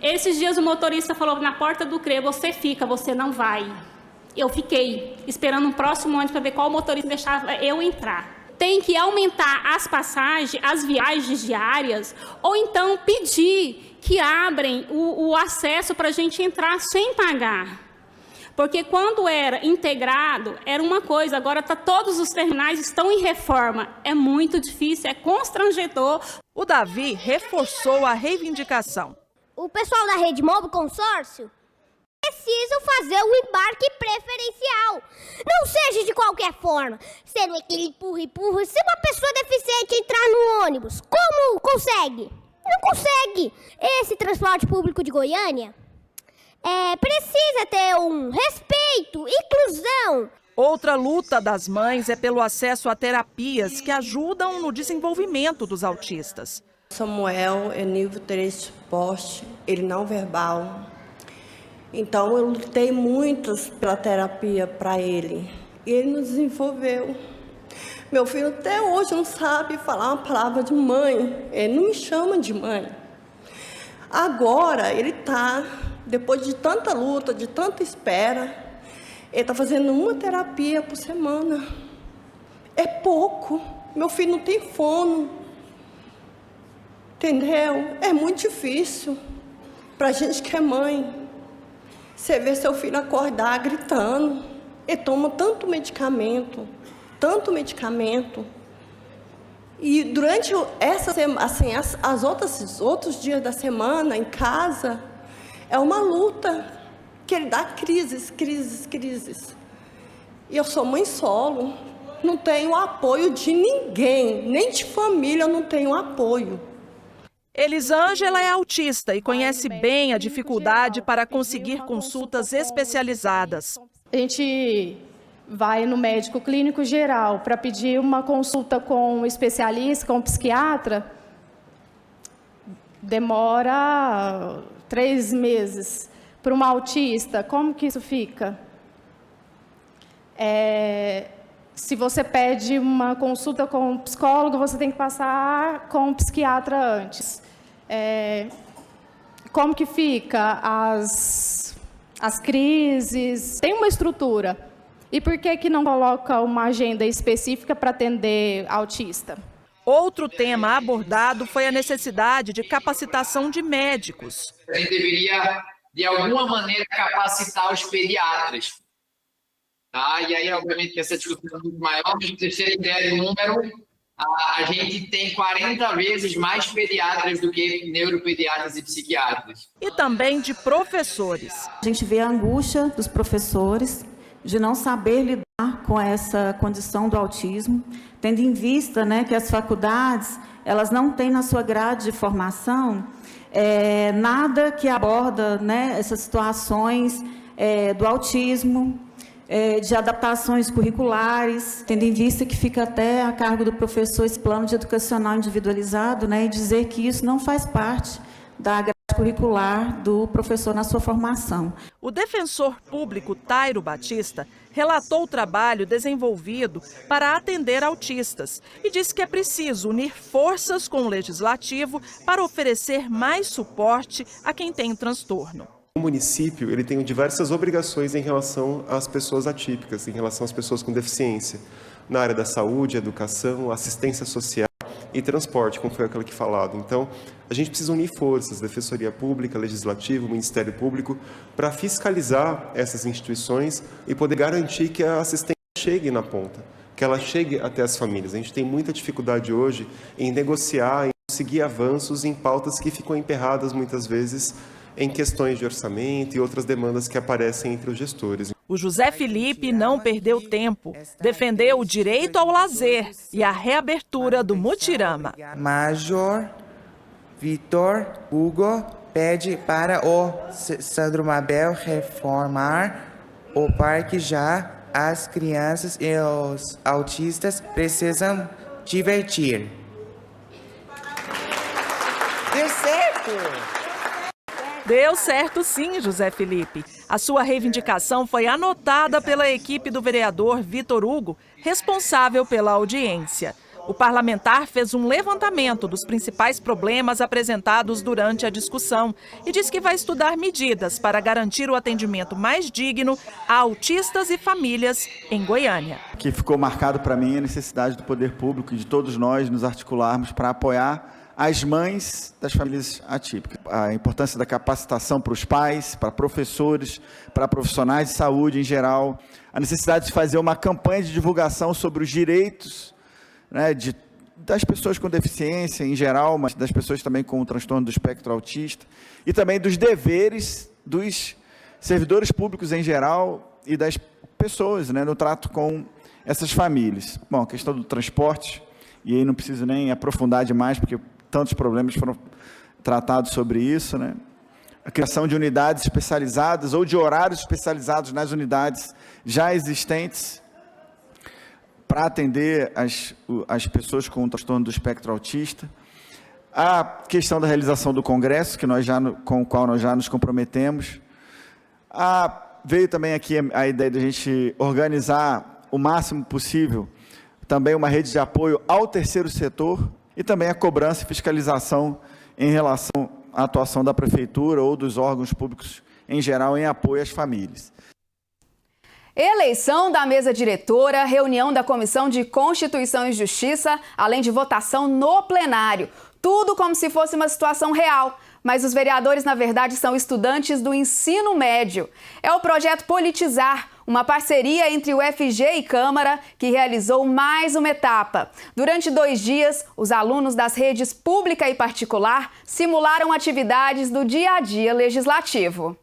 Esses dias o motorista falou na porta do CRE, você fica, você não vai. Eu fiquei esperando um próximo ônibus para ver qual motorista deixava eu entrar. Tem que aumentar as passagens, as viagens diárias, ou então pedir que abrem o acesso para a gente entrar sem pagar. Porque quando era integrado, era uma coisa, agora todos os terminais estão em reforma. É muito difícil, é constrangedor. O Davi reforçou a reivindicação. O pessoal da Rede Móvel Consórcio precisam fazer o embarque preferencial. Não seja de qualquer forma, sendo aquele empurra-empurra. Se uma pessoa deficiente entrar no ônibus, como consegue? Não consegue. Esse transporte público de Goiânia precisa ter um respeito, inclusão. Outra luta das mães é pelo acesso a terapias que ajudam no desenvolvimento dos autistas. Samuel é nível 3 de suporte, ele não verbal. Então eu lutei muito pela terapia para ele. E ele nos desenvolveu. Meu filho até hoje não sabe falar uma palavra de mãe. Ele não me chama de mãe. Agora ele está, depois de tanta luta, de tanta espera, ele está fazendo uma terapia por semana. É pouco. Meu filho não tem fono. Entendeu? É muito difícil para a gente que é mãe. Você vê seu filho acordar gritando. Ele toma tanto medicamento. E durante essa semana, assim, os outros dias da semana, em casa, é uma luta que ele dá crises. E eu sou mãe solo, não tenho apoio de ninguém, nem de família eu não tenho apoio. Elisângela é autista e conhece bem a dificuldade para conseguir consultas especializadas. A gente vai no médico clínico geral para pedir uma consulta com um especialista, com um psiquiatra, demora 3 meses. Para uma autista, como que isso fica? Se você pede uma consulta com um psicólogo, você tem que passar com um psiquiatra antes. Como que fica as crises? Tem uma estrutura. E por que não coloca uma agenda específica para atender autista? Outro tema abordado foi a necessidade de capacitação de médicos. A gente deveria, de alguma maneira, capacitar os pediatras. Tá? E aí, obviamente, que essa discussão é muito maior, mas para vocês terem ideia do número, a gente tem 40 vezes mais pediatras do que neuropediatras e psiquiatras. E também de professores. A gente vê a angústia dos professores de não saber lidar com essa condição do autismo, tendo em vista, né, que as faculdades elas não têm na sua grade de formação nada que aborda, né, essas situações do autismo, de adaptações curriculares, tendo em vista que fica até a cargo do professor esse plano de educacional individualizado, né, e dizer que isso não faz parte da grade curricular do professor na sua formação. O defensor público Tairo Batista relatou o trabalho desenvolvido para atender autistas e disse que é preciso unir forças com o legislativo para oferecer mais suporte a quem tem transtorno. O município ele tem diversas obrigações em relação às pessoas atípicas, em relação às pessoas com deficiência, na área da saúde, educação, assistência social e transporte, como foi aquilo que falado. Então, a gente precisa unir forças, Defensoria Pública, Legislativo, Ministério Público, para fiscalizar essas instituições e poder garantir que a assistência chegue na ponta, que ela chegue até as famílias. A gente tem muita dificuldade hoje em negociar, em conseguir avanços em pautas que ficam emperradas muitas vezes em questões de orçamento e outras demandas que aparecem entre os gestores. O José Felipe não perdeu tempo, defendeu o direito ao lazer e a reabertura do Mutirama. Major Vitor Hugo pede para o Sandro Mabel reformar o parque já. As crianças e os autistas precisam divertir. Deu certo! Deu certo sim, José Felipe. A sua reivindicação foi anotada pela equipe do vereador Vitor Hugo, responsável pela audiência. O parlamentar fez um levantamento dos principais problemas apresentados durante a discussão e diz que vai estudar medidas para garantir o atendimento mais digno a autistas e famílias em Goiânia. O que ficou marcado para mim é a necessidade do poder público e de todos nós nos articularmos para apoiar as mães das famílias atípicas. A importância da capacitação para os pais, para professores, para profissionais de saúde em geral. A necessidade de fazer uma campanha de divulgação sobre os direitos, né, das pessoas com deficiência em geral, mas das pessoas também com o transtorno do espectro autista. E também dos deveres dos servidores públicos em geral e das pessoas, né, no trato com essas famílias. Bom, a questão do transporte, e aí não preciso nem aprofundar demais, porque tantos problemas foram tratados sobre isso, né? A criação de unidades especializadas ou de horários especializados nas unidades já existentes para atender as pessoas com o transtorno do espectro autista. A questão da realização do congresso, com o qual nós já nos comprometemos. Veio também aqui a ideia de a gente organizar o máximo possível também uma rede de apoio ao terceiro setor, e também a cobrança e fiscalização em relação à atuação da prefeitura ou dos órgãos públicos em geral em apoio às famílias. Eleição da mesa diretora, reunião da Comissão de Constituição e Justiça, além de votação no plenário. Tudo como se fosse uma situação real. Mas os vereadores, na verdade, são estudantes do ensino médio. É o projeto Politizar, uma parceria entre o FG e Câmara, que realizou mais uma etapa. Durante 2 dias, os alunos das redes pública e particular simularam atividades do dia a dia legislativo.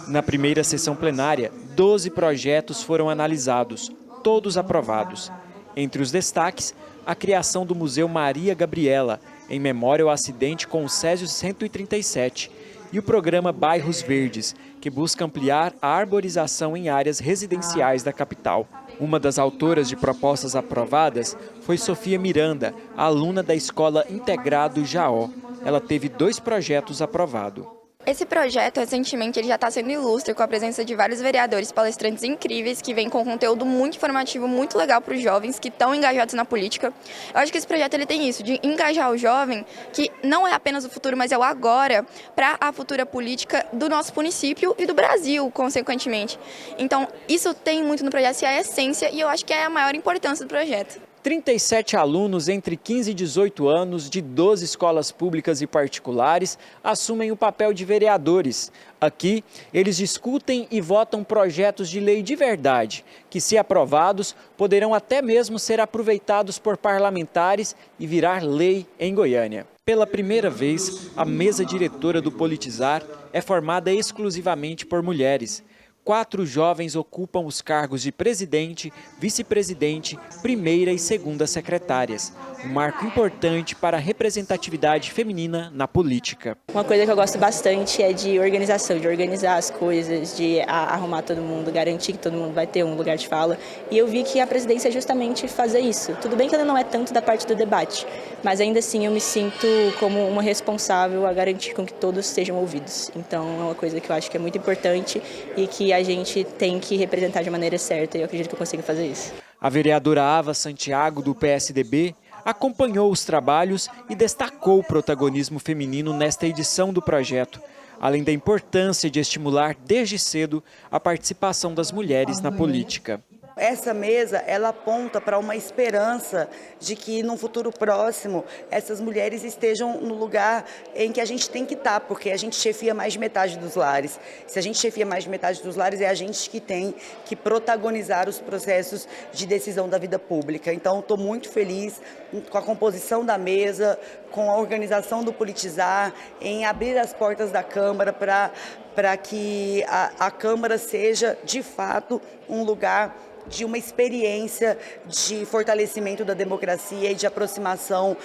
Na primeira sessão plenária, 12 projetos foram analisados, todos aprovados. Entre os destaques, a criação do Museu Maria Gabriela, em memória ao acidente com o Césio 137, e o programa Bairros Verdes, que busca ampliar a arborização em áreas residenciais da capital. Uma das autoras de propostas aprovadas foi Sofia Miranda, aluna da Escola Integrado Jaó. Ela teve 2 projetos aprovados. Esse projeto, recentemente, ele já está sendo ilustre com a presença de vários vereadores, palestrantes incríveis, que vêm com conteúdo muito informativo, muito legal para os jovens que estão engajados na política. Eu acho que esse projeto ele tem isso, de engajar o jovem, que não é apenas o futuro, mas é o agora, para a futura política do nosso município e do Brasil, consequentemente. Então, isso tem muito no projeto, e é a essência, e eu acho que é a maior importância do projeto. 37 alunos entre 15 e 18 anos de 12 escolas públicas e particulares assumem o papel de vereadores. Aqui, eles discutem e votam projetos de lei de verdade, que, se aprovados, poderão até mesmo ser aproveitados por parlamentares e virar lei em Goiânia. Pela primeira vez, a mesa diretora do Politizar é formada exclusivamente por mulheres. 4 jovens ocupam os cargos de presidente, vice-presidente, primeira e segunda secretárias. Um marco importante para a representatividade feminina na política. Uma coisa que eu gosto bastante é de organização, de organizar as coisas, de arrumar todo mundo, garantir que todo mundo vai ter um lugar de fala. E eu vi que a presidência é justamente fazer isso. Tudo bem que ela não é tanto da parte do debate, mas ainda assim eu me sinto como uma responsável a garantir com que todos sejam ouvidos. Então é uma coisa que eu acho que é muito importante e que a gente tem que representar de maneira certa, e eu acredito que eu consigo fazer isso. A vereadora Ava Santiago, do PSDB, acompanhou os trabalhos e destacou o protagonismo feminino nesta edição do projeto, além da importância de estimular desde cedo a participação das mulheres na política. Essa mesa, ela aponta para uma esperança de que, num futuro próximo, essas mulheres estejam no lugar em que a gente tem que estar, porque a gente chefia mais de metade dos lares. Se a gente chefia mais de metade dos lares, é a gente que tem que protagonizar os processos de decisão da vida pública. Então, estou muito feliz com a composição da mesa, com a organização do Politizar, em abrir as portas da Câmara para que a Câmara seja, de fato, um lugar de uma experiência de fortalecimento da democracia e de aproximação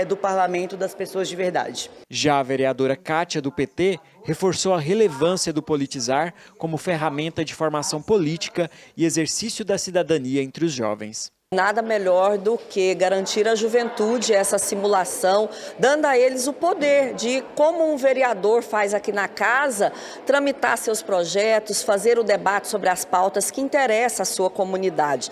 do parlamento das pessoas de verdade. Já a vereadora Kátia, do PT, reforçou a relevância do Politizar como ferramenta de formação política e exercício da cidadania entre os jovens. Nada melhor do que garantir à juventude essa simulação, dando a eles o poder de, como um vereador faz aqui na casa, tramitar seus projetos, fazer o debate sobre as pautas que interessam à sua comunidade.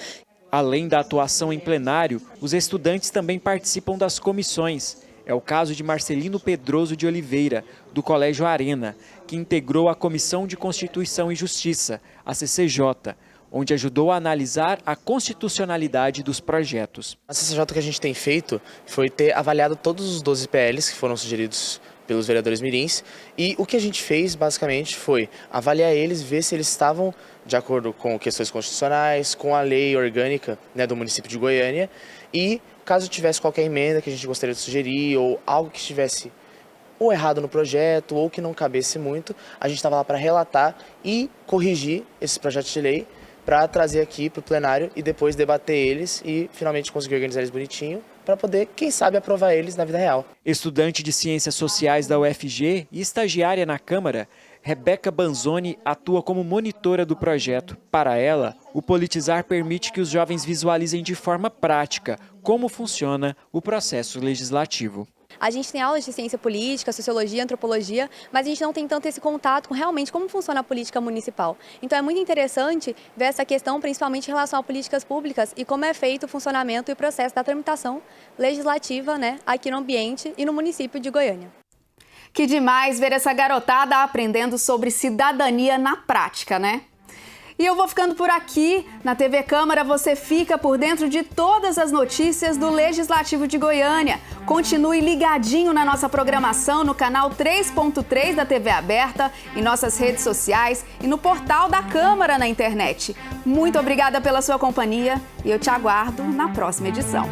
Além da atuação em plenário, os estudantes também participam das comissões. É o caso de Marcelino Pedroso de Oliveira, do Colégio Arena, que integrou a Comissão de Constituição e Justiça, a CCJ, onde ajudou a analisar a constitucionalidade dos projetos. A CCJ que a gente tem feito foi ter avaliado todos os 12 PLs que foram sugeridos pelos vereadores mirins, e o que a gente fez basicamente foi avaliar eles, ver se eles estavam de acordo com questões constitucionais, com a lei orgânica, né, do município de Goiânia, e caso tivesse qualquer emenda que a gente gostaria de sugerir ou algo que estivesse ou errado no projeto ou que não cabesse muito, a gente estava lá para relatar e corrigir esses projetos de lei, para trazer aqui para o plenário e depois debater eles e finalmente conseguir organizar eles bonitinho para poder, quem sabe, aprovar eles na vida real. Estudante de Ciências Sociais da UFG e estagiária na Câmara, Rebeca Banzoni atua como monitora do projeto. Para ela, o Politizar permite que os jovens visualizem de forma prática como funciona o processo legislativo. A gente tem aulas de ciência política, sociologia, antropologia, mas a gente não tem tanto esse contato com realmente como funciona a política municipal. Então é muito interessante ver essa questão, principalmente em relação a políticas públicas e como é feito o funcionamento e o processo da tramitação legislativa, né, aqui no ambiente e no município de Goiânia. Que demais ver essa garotada aprendendo sobre cidadania na prática, né? E eu vou ficando por aqui. Na TV Câmara você fica por dentro de todas as notícias do Legislativo de Goiânia. Continue ligadinho na nossa programação no canal 3.3 da TV Aberta, em nossas redes sociais e no portal da Câmara na internet. Muito obrigada pela sua companhia e eu te aguardo na próxima edição.